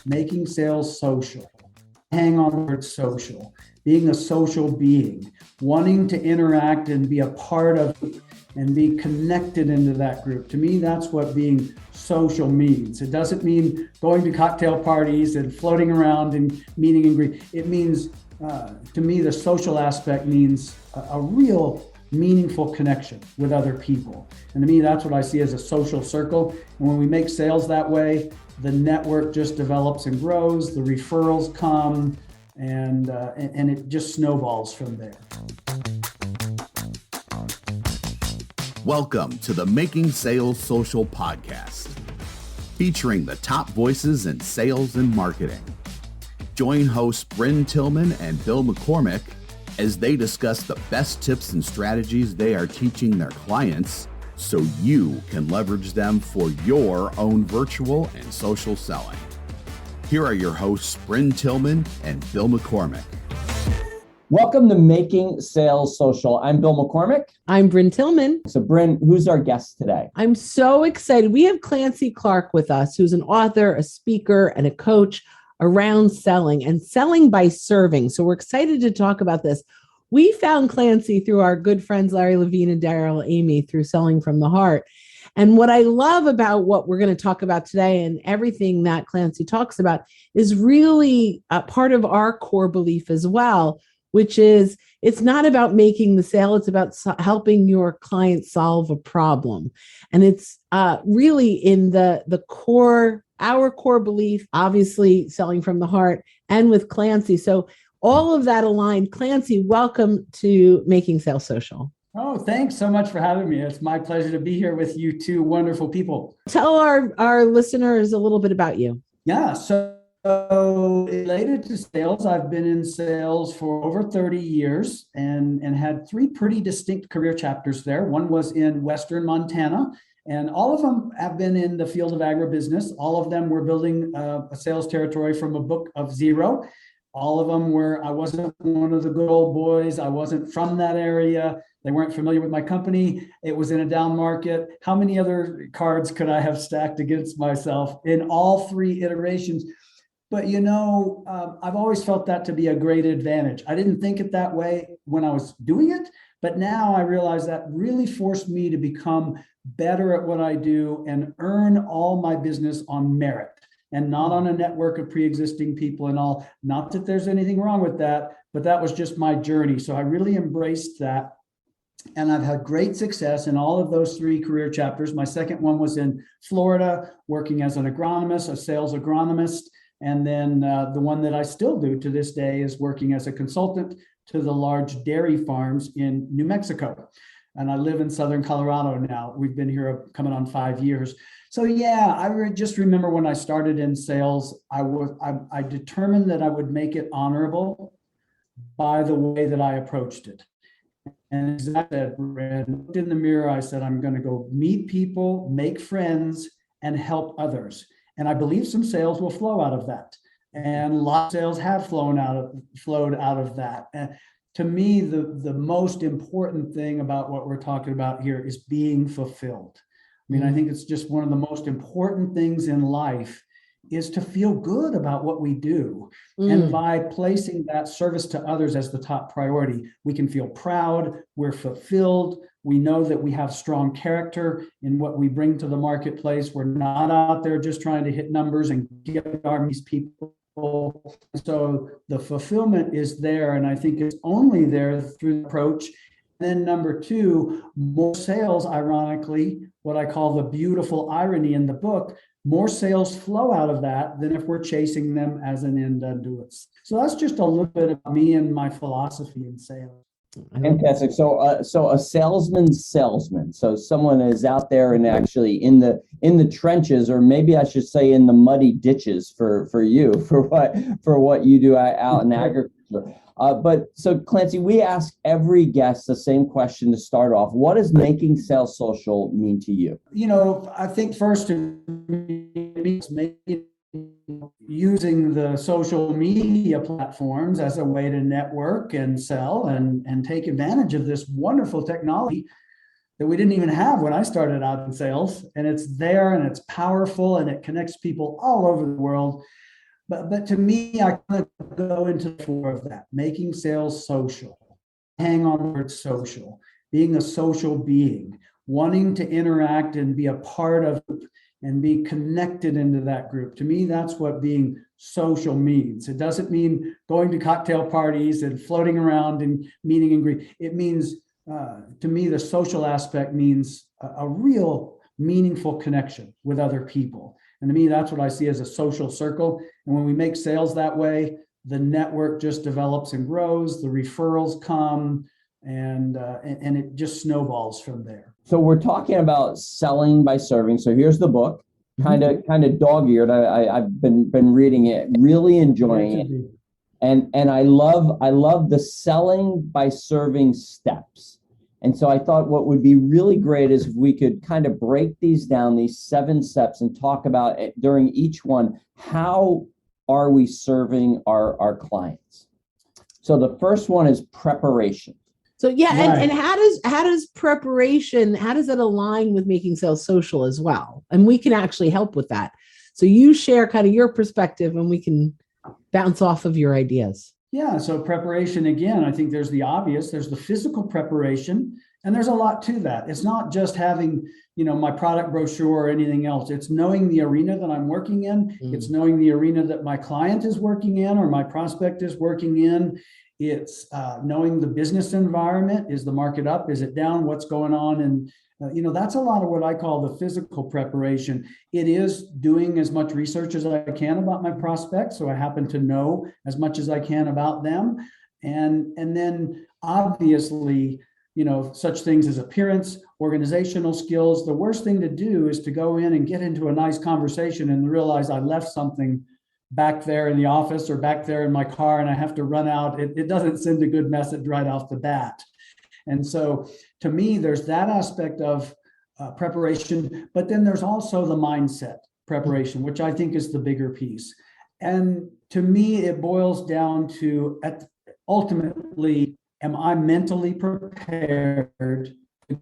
making sales social. Hang on the word social, being a social being, wanting to interact and be a part of and be connected into that group. To me, that's what being social means. It doesn't mean going to cocktail parties and floating around and meeting and greet. It means, to me, the social aspect means a real meaningful connection with other people. And to me, that's what I see as a social circle. And when we make sales that way, the network just develops and grows, the referrals come, and it just snowballs from there. Welcome to the Making Sales Social podcast, featuring the top voices in sales and marketing. Join hosts Bryn Tillman and Bill McCormick as they discuss the best tips and strategies they are teaching their clients so you can leverage them for your own virtual and social selling. Here are your hosts, Bryn Tillman and Bill McCormick. Welcome to Making Sales Social. I'm Bill McCormick. I'm Bryn Tillman. So Bryn, who's our guest today? I'm so excited. We have Clancy Clark with us, who's an author, a speaker, and a coach around selling and selling by serving. So we're excited to talk about this. We found Clancy through our good friends, Larry Levine and Daryl Amy, through Selling from the Heart. And what I love about what we're going to talk about today and everything that Clancy talks about is really a part of our core belief as well, which is it's not about making the sale. It's about helping your client solve a problem. And it's really in the core, our core belief, obviously selling from the heart and with Clancy. So all of that aligned. Clancy, welcome to Making Sales Social. Oh, thanks so much for having me. It's my pleasure to be here with you two wonderful people. Tell our listeners a little bit about you. Yeah, so related to sales, I've been in sales for over 30 years and had three pretty distinct career chapters there. One was in Western Montana, and all of them have been in the field of agribusiness. All of them were building a sales territory from a book of zero. All of them were, I wasn't one of the good old boys. I wasn't from that area. They weren't familiar with my company. It was in a down market. How many other cards could I have stacked against myself in all three iterations? But I've always felt that to be a great advantage. I didn't think it that way when I was doing it, but now I realize that really forced me to become better at what I do and earn all my business on merit and not on a network of pre-existing people and all. Not that there's anything wrong with that, but that was just my journey. So I really embraced that. And I've had great success in all of those three career chapters. My second one was in Florida, working as an agronomist, a sales agronomist. And then the one that I still do to this day is working as a consultant to the large dairy farms in New Mexico. And I live in Southern Colorado now. We've been here coming on 5 years. So yeah, I just remember when I started in sales, I determined that I would make it honorable by the way that I approached it. And as I said, I looked in the mirror, I said, I'm going to go meet people, make friends, and help others. And I believe some sales will flow out of that. And a lot of sales have flowed out of that. And to me, the most important thing about what we're talking about here is being fulfilled. I mean, I think it's just one of the most important things in life is to feel good about what we do. And by placing that service to others as the top priority, we can feel proud, we're fulfilled, we know that we have strong character in what we bring to the marketplace. We're not out there just trying to hit numbers and get these people. So the fulfillment is there, and I think it's only there through the approach. Then number two, more sales, ironically, what I call the beautiful irony in the book, more sales flow out of that than if we're chasing them as an end unto us. So that's just a little bit about me and my philosophy in sales. Fantastic. So a salesman's salesman. So someone is out there and actually in the trenches, or maybe I should say in the muddy ditches for what you do out in agriculture. But so Clancy, we ask every guest the same question to start off. What does making sales social mean to you? I think first it means using the social media platforms as a way to network and sell and take advantage of this wonderful technology that we didn't even have when I started out in sales. And it's there and it's powerful and it connects people all over the world. but to me, I kind of go into the core of that, making sales social, hang on the word social, being a social being, wanting to interact and be a part of and be connected into that group. To me, that's what being social means. It doesn't mean going to cocktail parties and floating around and meeting and greet. It means, to me, the social aspect means a real meaningful connection with other people. And to me, that's what I see as a social circle. And when we make sales that way, the network just develops and grows, the referrals come, and it just snowballs from there. So we're talking about selling by serving. So here's the book, kind of dog-eared. I've been reading it, really enjoying it. And I love the selling by serving steps. And so I thought what would be really great is if we could kind of break these down, these 7 steps, and talk about it during each one, how are we serving our clients? So the first one is preparation. So yeah, right. and how does preparation, how does that align with making sales social as well? And we can actually help with that. So you share kind of your perspective and we can bounce off of your ideas. Yeah, so preparation, again, I think there's the obvious, there's the physical preparation, and there's a lot to that. It's not just having, my product brochure or anything else. It's knowing the arena that I'm working in. It's knowing the arena that my client is working in or my prospect is working in. It's knowing the business environment. Is the market up? Is it down? What's going on? And, that's a lot of what I call the physical preparation. It is doing as much research as I can about my prospects, so I happen to know as much as I can about them. And then obviously, such things as appearance, organizational skills. The worst thing to do is to go in and get into a nice conversation and realize I left something back there in the office or back there in my car and I have to run out. It doesn't send a good message right off the bat. And so to me, there's that aspect of preparation, but then there's also the mindset preparation, which I think is the bigger piece. And to me, it boils down to ultimately, am I mentally prepared to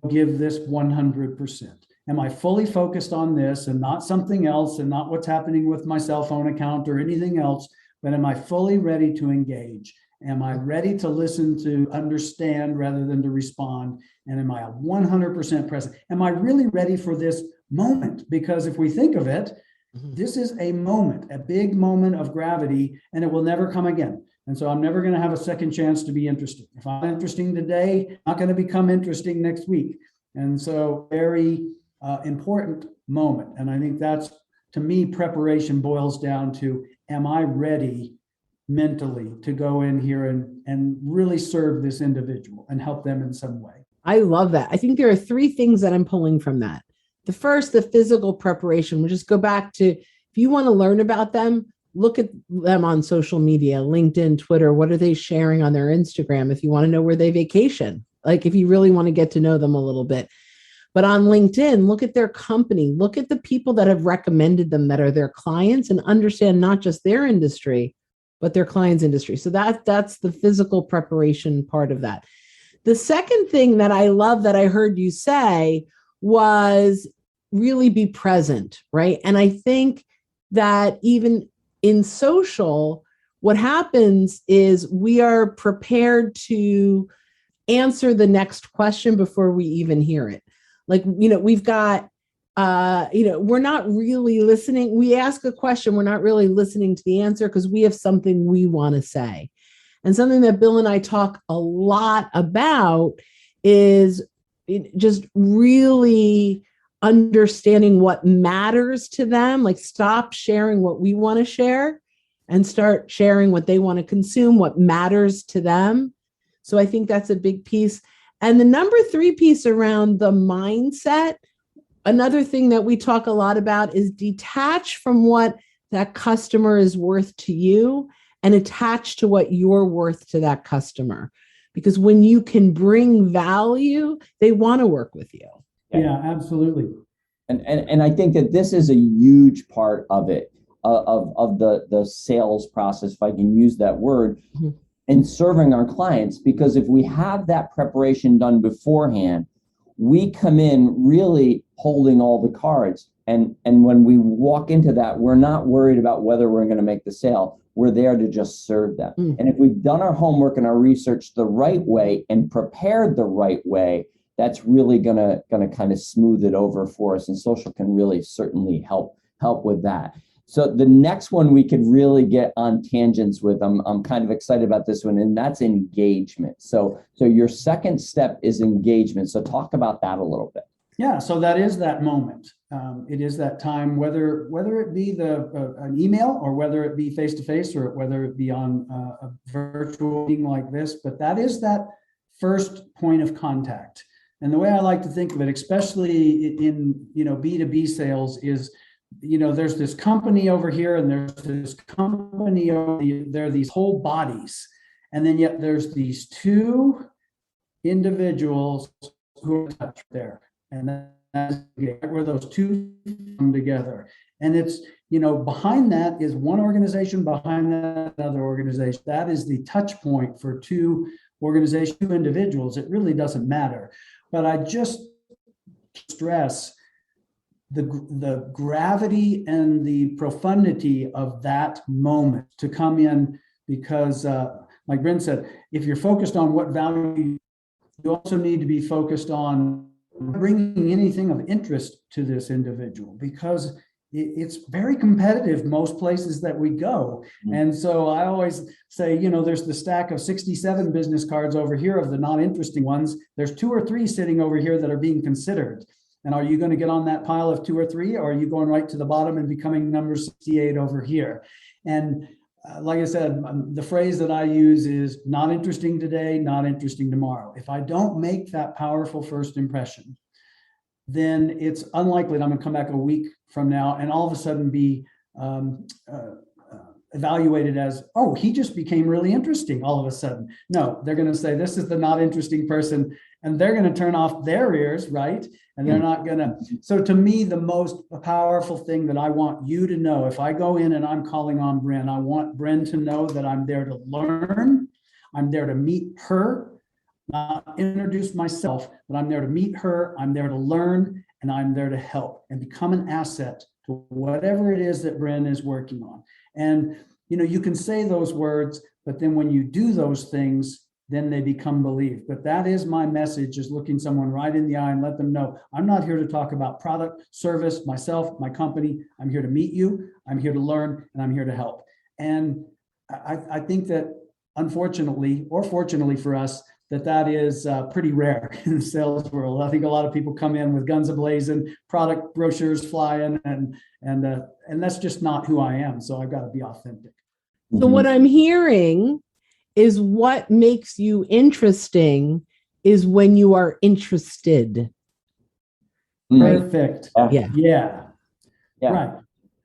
give this 100%? Am I fully focused on this and not something else and not what's happening with my cell phone account or anything else, but am I fully ready to engage? Am I ready to listen, to understand rather than to respond? And am I 100% present? Am I really ready for this moment? Because if we think of it, this is a moment, a big moment of gravity, and it will never come again. And so I'm never going to have a second chance to be interesting. If I'm interesting today, I'm not going to become interesting next week. And so very important moment. And I think that's, to me, preparation boils down to, am I ready mentally to go in here and really serve this individual and help them in some way? I love that. I think there are 3 things that I'm pulling from that. The first, the physical preparation, we'll just go back to, if you want to learn about them, look at them on social media, LinkedIn, Twitter. What are they sharing on their Instagram? If you want to know where they vacation, like if you really want to get to know them a little bit. But on LinkedIn, look at their company, look at the people that have recommended them that are their clients, and understand not just their industry, but their client's industry. So that's the physical preparation part of that. The second thing that I love that I heard you say was really be present, right? And I think that even in social, what happens is we are prepared to answer the next question before we even hear it. Like, we've got, we're not really listening. We ask a question, we're not really listening to the answer because we have something we want to say. And something that Bill and I talk a lot about is just really understanding what matters to them, like stop sharing what we want to share and start sharing what they want to consume, what matters to them. So I think that's a big piece. And the number 3 piece around the mindset, another thing that we talk a lot about is detach from what that customer is worth to you and attach to what you're worth to that customer. Because when you can bring value, they want to work with you. Yeah, absolutely. And I think that this is a huge part of it, of the sales process, if I can use that word, in serving our clients. Because if we have that preparation done beforehand, we come in really holding all the cards. And when we walk into that, we're not worried about whether we're going to make the sale. We're there to just serve them. And if we've done our homework and our research the right way and prepared the right way, that's really gonna kind of smooth it over for us. And social can really certainly help with that. So the next one we could really get on tangents with. I'm kind of excited about this one, and that's engagement. So your second step is engagement. So talk about that a little bit. Yeah, so that is that moment. It is that time, whether it be an email or whether it be face-to-face or whether it be on a virtual meeting like this, but that is that first point of contact. And the way I like to think of it, especially in B2B sales, is there's this company over here and there's this company over here. There are these whole bodies, and then yet there's these two individuals who are touched there. And that's where those two come together. And it's, behind that is one organization, behind that another organization. That is the touch point for two organizations, two individuals. It really doesn't matter. But I just stress the gravity and the profundity of that moment to come in, because like Bryn said, if you're focused on what value, you also need to be focused on bringing anything of interest to this individual, because it's very competitive most places that we go. And so I always say, there's the stack of 67 business cards over here of the not interesting ones. There's 2 or 3 sitting over here that are being considered. And are you going to get on that pile of 2 or 3, or are you going right to the bottom and becoming number 68 over here? And like I said, the phrase that I use is not interesting today, not interesting tomorrow. If I don't make that powerful first impression, then it's unlikely that I'm going to come back a week from now and all of a sudden be evaluated as, oh, he just became really interesting all of a sudden. No, they're going to say, this is the not interesting person, and they're going to turn off their ears, right? And they're not going to. So to me, the most powerful thing that I want you to know, if I go in and I'm calling on Bryn, I want Bryn to know that I'm there to learn. I'm there to meet her, not introduce myself, but I'm there to meet her. I'm there to learn, and I'm there to help and become an asset to whatever it is that Bryn is working on. And, you can say those words, but then when you do those things, then they become believed. But that is my message, is looking someone right in the eye and let them know, I'm not here to talk about product, service, myself, my company. I'm here to meet you. I'm here to learn, and I'm here to help. And I think that, unfortunately, or fortunately for us, that is pretty rare in the sales world. I think a lot of people come in with guns a-blazing, product brochures flying, and that's just not who I am. So I've got to be authentic. So what I'm hearing is what makes you interesting is when you are interested. Perfect. Yeah. Right.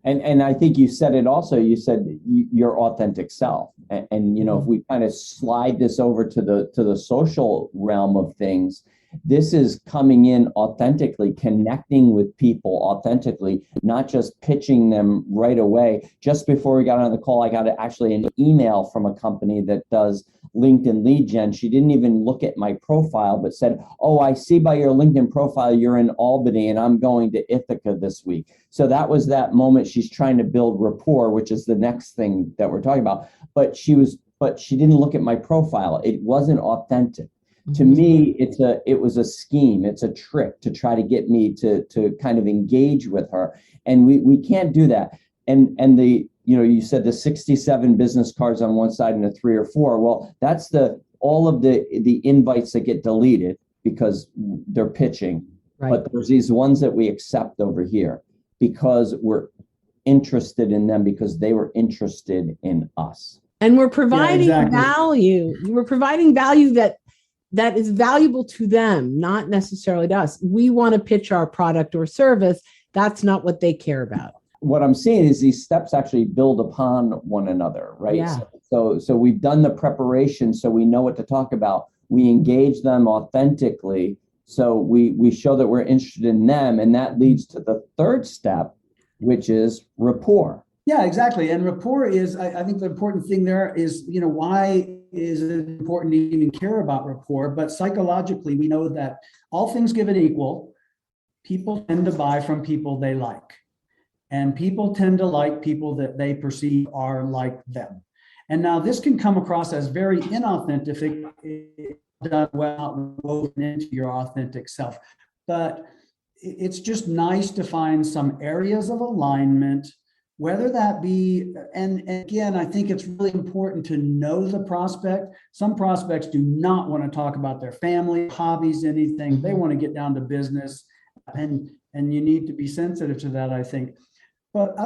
And I think you said it also. You said your authentic self, and if we kind of slide this over to the social realm of things, this is coming in authentically, connecting with people authentically, not just pitching them right away. Just before we got on the call, I got actually an email from a company that does LinkedIn lead gen. She didn't even look at my profile, but said, oh, I see by your LinkedIn profile, you're in Albany and I'm going to Ithaca this week. So that was that moment. She's trying to build rapport, which is the next thing that we're talking about. But she didn't look at my profile. It wasn't authentic. To me, it was a scheme. It's a trick to try to get me to kind of engage with her. And we can't do that. And you said the 67 business cards on one side and the 3 or 4. Well, that's all of the invites that get deleted because they're pitching. Right. But there's these ones that we accept over here because we're interested in them, because they were interested in us. And we're providing value. We're providing value that is valuable to them, not necessarily to us. We want to pitch our product or service. That's not what they care about. What I'm seeing is these steps actually build upon one another, right? Yeah. So we've done the preparation, so we know what to talk about. We engage them authentically, so we show that we're interested in them, and that leads to the third step, which is rapport. Yeah, exactly. And rapport is, I think the important thing there is, why is it important to even care about rapport? But psychologically, we know that all things given equal, people tend to buy from people they like. And people tend to like people that they perceive are like them. And now this can come across as very inauthentic if it's done well, woven into your authentic self. But it's just nice to find some areas of alignment, whether that be, and again, I think it's really important to know the prospect. Some prospects do not want to talk about their family, hobbies, anything. They want to get down to business, and you need to be sensitive to that, I think. But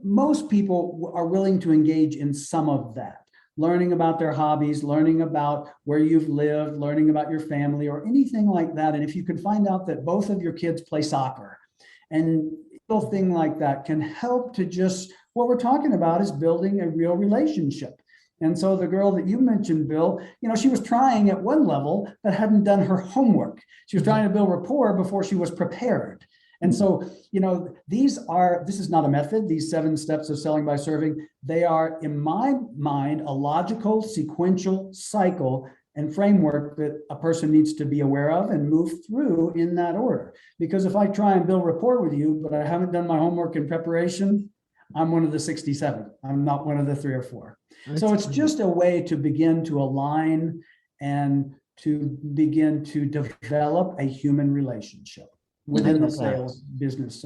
most people are willing to engage in some of that, learning about their hobbies, learning about where you've lived, learning about your family or anything like that. And if you can find out that both of your kids play soccer, and a little thing like that can help to just, what we're talking about is building a real relationship. And so the girl that you mentioned, Bill, she was trying at one level, but hadn't done her homework. She was trying to build rapport before she was prepared. And so, this is not a method, these 7 steps of selling by serving, they are, in my mind, a logical, sequential cycle and framework that a person needs to be aware of and move through in that order. Because if I try and build rapport with you, but I haven't done my homework in preparation, I'm one of the 67. I'm not one of the 3 or 4. So it's just a way to begin to align and to begin to develop a human relationship within the sales business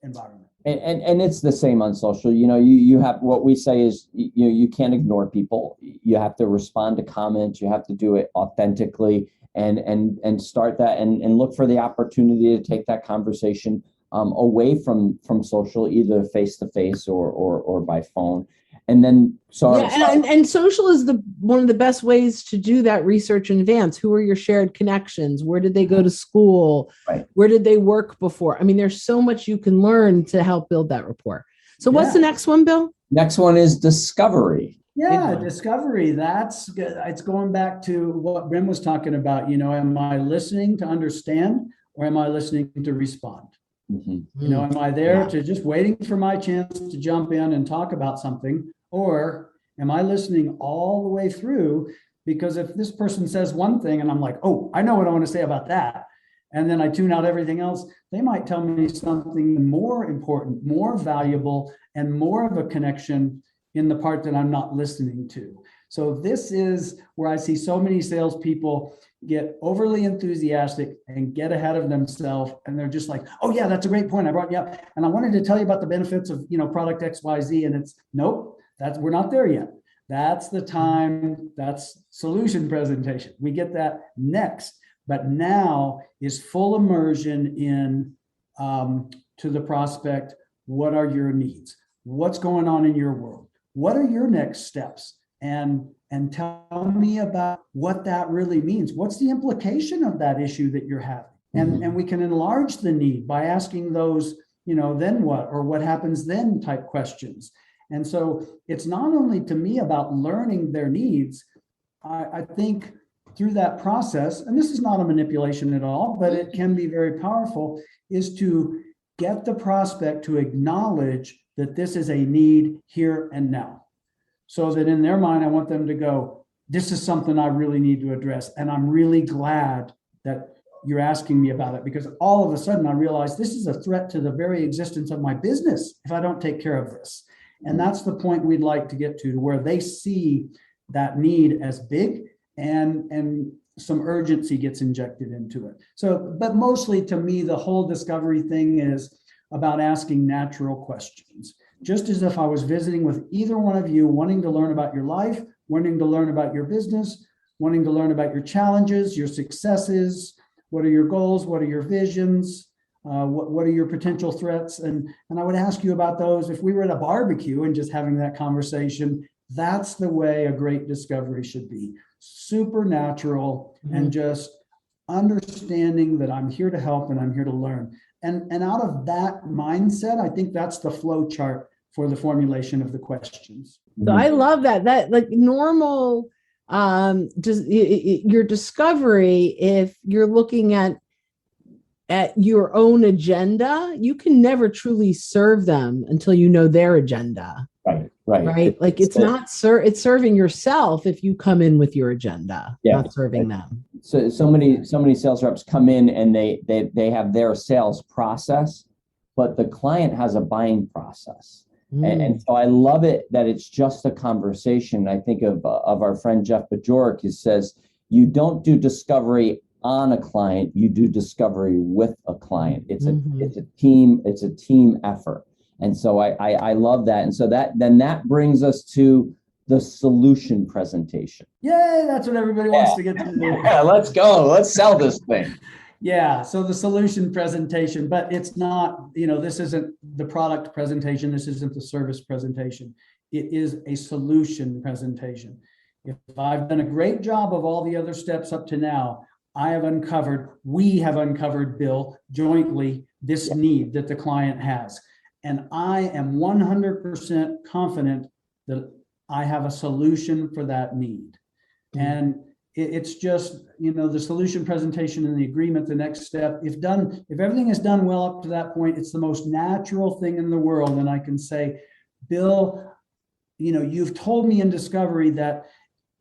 environment. And it's the same on social. You have, what we say is, you can't ignore people. You have to respond to comments. You have to do it authentically and start that and look for the opportunity to take that conversation away from social, either face to face or by phone. And then, and social is one of the best ways to do that research in advance. Who are your shared connections? Where did they go to school? Right. Where did they work before? I mean, there's so much you can learn to help build that rapport. So what's the next one, Bill? Next one is discovery. Yeah, discovery. That's good. It's going back to what Bryn was talking about. Am I listening to understand, or am I listening to respond? Mm-hmm. Am I there to just waiting for my chance to jump in and talk about something, or am I listening all the way through? Because if this person says one thing and I'm like, oh, I know what I want to say about that, and then I tune out everything else, they might tell me something more important, more valuable, and more of a connection in the part that I'm not listening to. So this is where I see so many salespeople get overly enthusiastic and get ahead of themselves. And they're just like, oh yeah, that's a great point. I brought you up. And I wanted to tell you about the benefits of, product XYZ. And it's, nope, we're not there yet. That's the time, that's solution presentation. We get that next, but now is full immersion in to the prospect. What are your needs? What's going on in your world? What are your next steps? And tell me about what that really means. What's the implication of that issue that you're having? And we can enlarge the need by asking those, then what, or what happens then type questions. And so it's not only to me about learning their needs. I think through that process, and this is not a manipulation at all, but it can be very powerful, is to get the prospect to acknowledge that this is a need here and now. So that in their mind, I want them to go, this is something I really need to address. And I'm really glad that you're asking me about it, because all of a sudden I realize this is a threat to the very existence of my business if I don't take care of this. And that's the point we'd like to get to where they see that need as big and some urgency gets injected into it. So, but mostly to me, the whole discovery thing is about asking natural questions. Just as if I was visiting with either one of you, wanting to learn about your life, wanting to learn about your business, wanting to learn about your challenges, your successes, what are your goals, what are your visions, what are your potential threats? And I would ask you about those. If we were at a barbecue and just having that conversation, that's the way a great discovery should be. Supernatural and just understanding that I'm here to help and I'm here to learn. And out of that mindset, I think that's the flow chart for the formulation of the questions. So I love that like normal, your discovery, if you're looking at your own agenda, you can never truly serve them until you know their agenda. Right. Like it's serving yourself if you come in with your agenda, not serving them. so many sales reps come in and they have their sales process, but the client has a buying process. And so I love it that it's just a conversation. I think of our friend Jeff Bajorek, who says, you don't do discovery on a client, you do discovery with a client. It's a team effort. And so I love that. And so that brings us to the solution presentation. Yay, that's what everybody wants to get to do. Yeah, let's go. Let's sell this thing. Yeah, so the solution presentation, but it's not, this isn't the product presentation. This isn't the service presentation. It is a solution presentation. If I've done a great job of all the other steps up to now, we have uncovered, Bill, jointly, this need that the client has. And I am 100% confident that I have a solution for that need. And it's just, the solution presentation and the agreement, the next step, if everything is done well up to that point, it's the most natural thing in the world. And I can say, Bill, you've told me in discovery that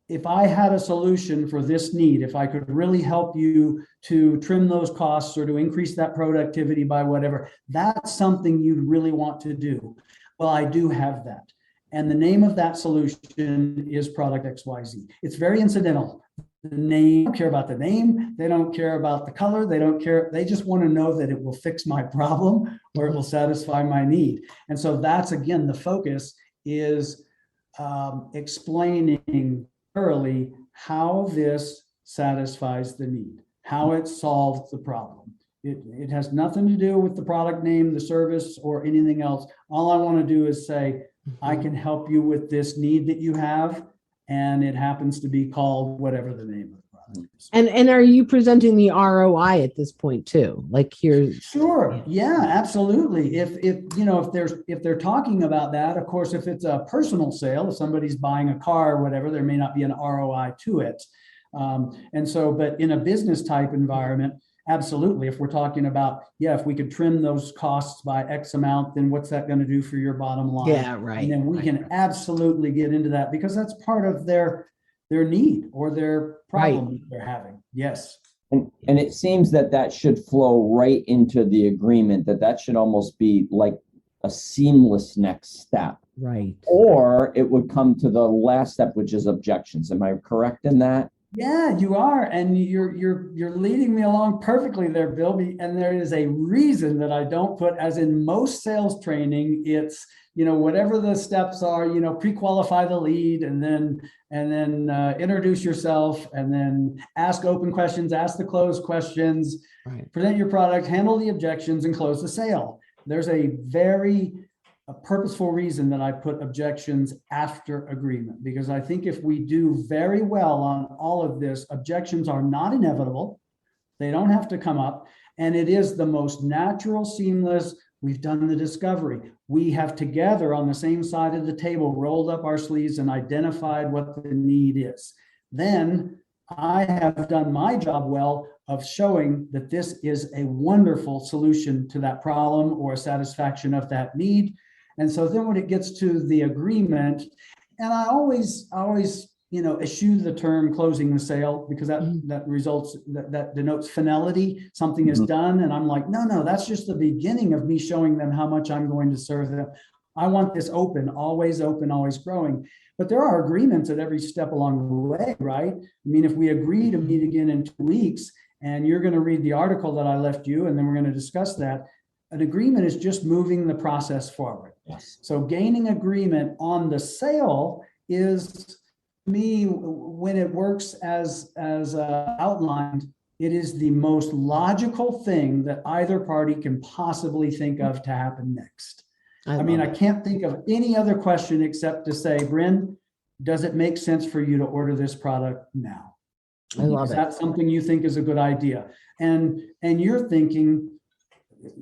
if I had a solution for this need, if I could really help you to trim those costs or to increase that productivity by whatever, that's something you'd really want to do. Well, I do have that. And the name of that solution is Product XYZ. It's very incidental. The name, they don't care about the name. They don't care about the color. They don't care. They just want to know that it will fix my problem or it will satisfy my need. And so that's, again, the focus is explaining thoroughly how this satisfies the need, how it solves the problem. It has nothing to do with the product name, the service, or anything else. All I want to do is say, I can help you with this need that you have, and it happens to be called whatever the name of the product is. And are you presenting the ROI at this point too? Like here? Sure. Yeah, absolutely. If they're talking about that, of course, if it's a personal sale, if somebody's buying a car or whatever, there may not be an ROI to it. But in a business type environment, absolutely. If we're talking about, if we could trim those costs by X amount, then what's that going to do for your bottom line? Yeah, right. And then we can absolutely get into that because that's part of their need or their problem that they're having. Yes. And it seems that should flow right into the agreement, that should almost be like a seamless next step. Right. Or it would come to the last step, which is objections. Am I correct in that? Yeah, you are. And you're leading me along perfectly there, Bill. And there is a reason that I don't put, as in most sales training, it's, whatever the steps are, pre-qualify the lead and then introduce yourself and then ask open questions, ask the closed questions, present your product, handle the objections, and close the sale. There's a very purposeful reason that I put objections after agreement, because I think if we do very well on all of this, objections are not inevitable. They don't have to come up. And it is the most natural, seamless. We've done the discovery. We have together on the same side of the table rolled up our sleeves and identified what the need is. Then I have done my job well of showing that this is a wonderful solution to that problem or satisfaction of that need. And so then when it gets to the agreement, and I always, eschew the term closing the sale because that results, that denotes finality. Something is done. And I'm like, no, that's just the beginning of me showing them how much I'm going to serve them. I want this open, always growing. But there are agreements at every step along the way, right? I mean, if we agree to meet again in 2 weeks and you're going to read the article that I left you, and then we're going to discuss that, an agreement is just moving the process forward. Yes. So gaining agreement on the sale is, me, when it works as outlined, it is the most logical thing that either party can possibly think of to happen next. I can't think of any other question except to say, Bryn, does it make sense for you to order this product now? I love it. Is that something you think is a good idea? And you're thinking,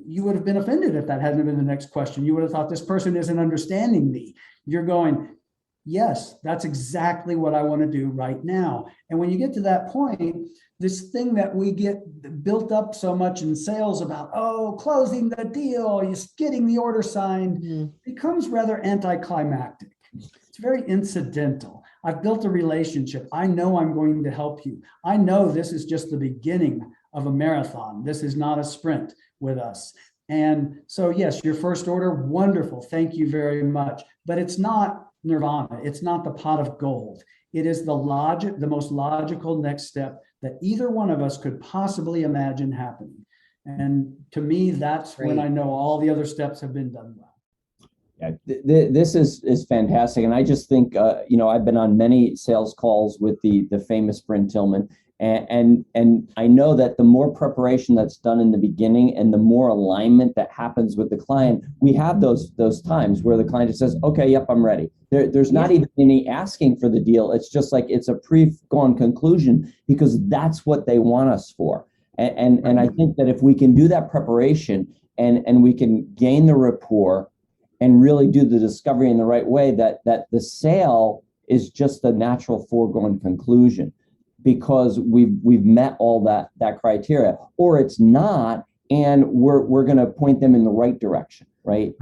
you would have been offended if that hadn't been the next question. You would have thought this person isn't understanding me. You're going, yes, that's exactly what I want to do right now. And when you get to that point, this thing that we get built up so much in sales about, closing the deal, just getting the order signed, becomes rather anticlimactic. It's very incidental. I've built a relationship. I know I'm going to help you. I know this is just the beginning of a marathon. This is not a sprint with us. And so, yes, your first order, wonderful. Thank you very much. But it's not nirvana. It's not the pot of gold. It is the most logical next step that either one of us could possibly imagine happening. And to me, that's when I know all the other steps have been done well. Yeah, this is fantastic. And I just think, I've been on many sales calls with the famous Bryn Tillman. And I know that the more preparation that's done in the beginning and the more alignment that happens with the client, we have those times where the client just says, okay, yep, I'm ready. There's not even any asking for the deal. It's just like it's a pre-gone conclusion because that's what they want us for. And I think that if we can do that preparation and we can gain the rapport and really do the discovery in the right way, that the sale is just a natural foregone conclusion, because we've met all that criteria, or it's not, and we're going to point them in the right direction, right?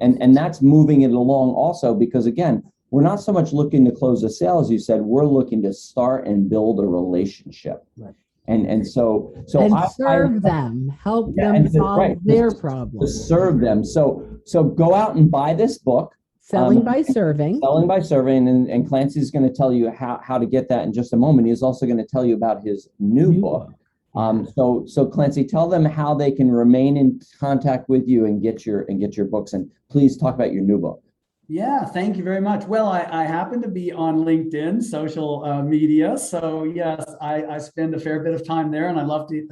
And that's moving it along also, because again, we're not so much looking to close a sale, as you said, we're looking to start and build a relationship. Right. And so serve them, help them solve their problems. To serve them. So go out and buy this book. Selling by Serving. Selling by Serving, and Clancy's going to tell you how to get that in just a moment. He's also going to tell you about his new book. So Clancy, tell them how they can remain in contact with you and get your books. And please talk about your new book. Yeah, thank you very much. Well, I happen to be on LinkedIn, social media. So yes, I spend a fair bit of time there, and I love to.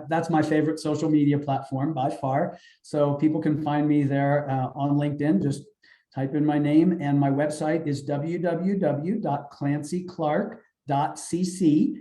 That's my favorite social media platform by far. So people can find me there on LinkedIn. Just type in my name, and my website is www.clancyclark.cc.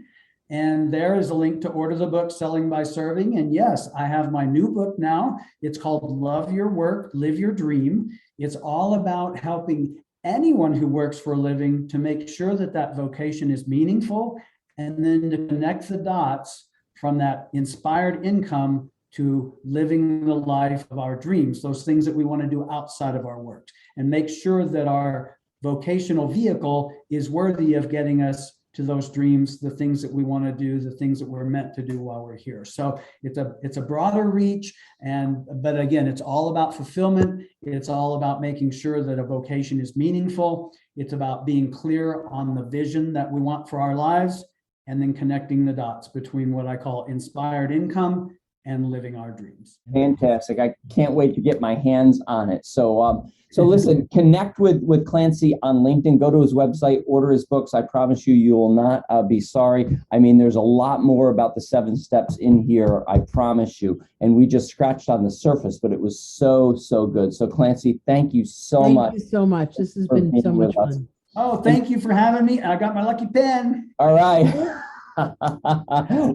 And there is a link to order the book, Selling by Serving. And yes, I have my new book now. It's called Love Your Work, Live Your Dream. It's all about helping anyone who works for a living to make sure that vocation is meaningful, and then to connect the dots from that inspired income to living the life of our dreams, those things that we want to do outside of our work, and make sure that our vocational vehicle is worthy of getting us to those dreams, the things that we want to do, the things that we're meant to do while we're here. So it's a broader reach, but again, it's all about fulfillment. It's all about making sure that a vocation is meaningful. It's about being clear on the vision that we want for our lives, and then connecting the dots between what I call inspired income and living our dreams. Fantastic. I can't wait to get my hands on it. So listen, connect with Clancy on LinkedIn, go to his website, order his books. I promise you will not be sorry. I mean, there's a lot more about the 7 steps in here, I promise you. And we just scratched on the surface, but it was so good. So Clancy, thank you so much. Thank you so much. This has been so much fun. Oh, thank you for having me. I got my lucky pen. All right.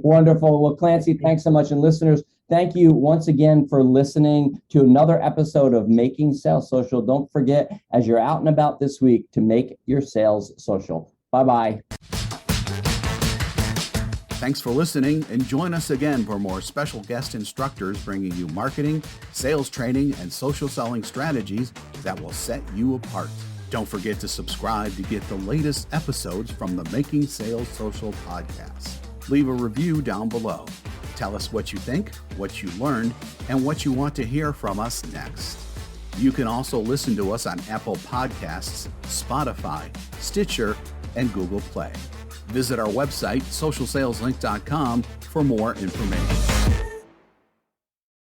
Wonderful. Well, Clancy, thanks so much. And listeners, thank you once again for listening to another episode of Making Sales Social. Don't forget, as you're out and about this week, to make your sales social. Bye-bye. Thanks for listening, and join us again for more special guest instructors bringing you marketing, sales training, and social selling strategies that will set you apart. Don't forget to subscribe to get the latest episodes from the Making Sales Social podcast. Leave a review down below. Tell us what you think, what you learned, and what you want to hear from us next. You can also listen to us on Apple Podcasts, Spotify, Stitcher, and Google Play. Visit our website, socialsaleslink.com, for more information.